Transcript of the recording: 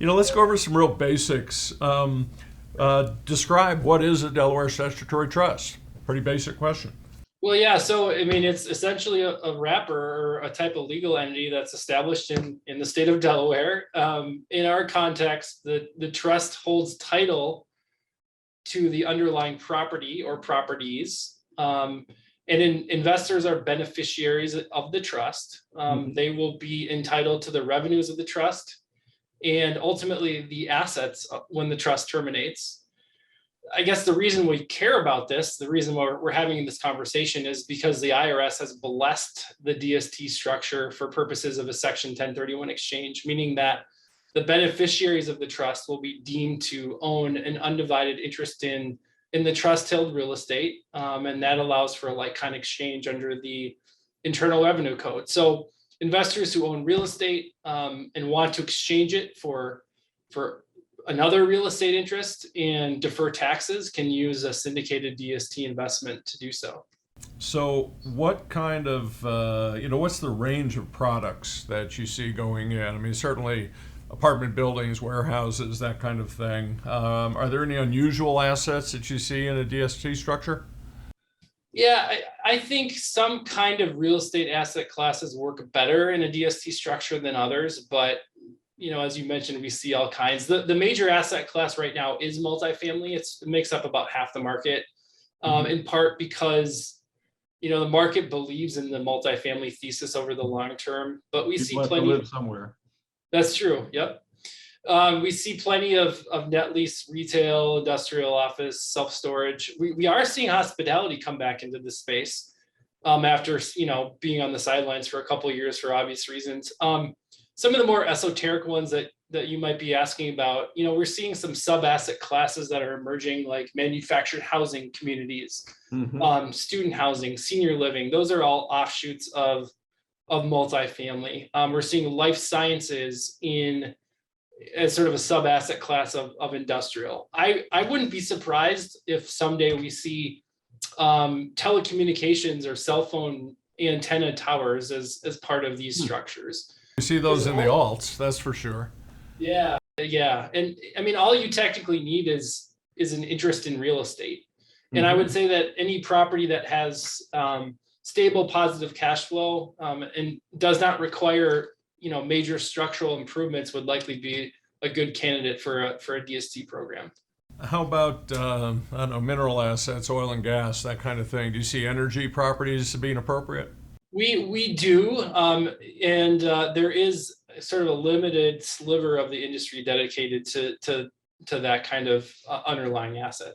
Let's go over some real basics. Describe what is a Delaware statutory trust. Pretty basic question. Well, yeah. So, I mean, it's essentially a wrapper or a type of legal entity that's established in the state of Delaware. In our context, the trust holds title to the underlying property or properties. Investors are beneficiaries of the trust. They will be entitled to the revenues of the trust and ultimately the assets when the trust terminates. I guess the reason we care about this, the reason why we're having this conversation is because the IRS has blessed the DST structure for purposes of a Section 1031 exchange, meaning that the beneficiaries of the trust will be deemed to own an undivided interest in the trust held real estate. And that allows for a like-kind exchange under the Internal Revenue Code. So investors who own real estate and want to exchange it for another real estate interest and defer taxes can use a syndicated DST investment to do so. So what kind of, what's the range of products that you see going in? I mean, certainly apartment buildings, warehouses, that kind of thing. Are there any unusual assets that you see in a DST structure? Yeah, I think some kind of real estate asset classes work better in a DST structure than others, but as you mentioned, we see all kinds. The major asset class right now is multifamily. It makes up about half the market, in part because the market believes in the multifamily thesis over the long term. But we see plenty to live somewhere. That's true. Yep. We see plenty of net lease, retail, industrial, office, self-storage. We are seeing hospitality come back into this space after being on the sidelines for a couple of years for obvious reasons. Some of the more esoteric ones that you might be asking about, we're seeing some sub-asset classes that are emerging, like manufactured housing communities, student housing, senior living. Those are all offshoots of multifamily. We're seeing life sciences as sort of a sub-asset class of industrial. I wouldn't be surprised if someday we see telecommunications or cell phone antenna towers as part of these structures. You see those in the alts, that's for sure. Yeah. And I mean, all you technically need is an interest in real estate. And I would say that any property that has stable positive cash flow and does not require major structural improvements would likely be a good candidate for a DST program. How about mineral assets, oil and gas, that kind of thing? Do you see energy properties being appropriate? We do, and there is sort of a limited sliver of the industry dedicated to that kind of underlying asset.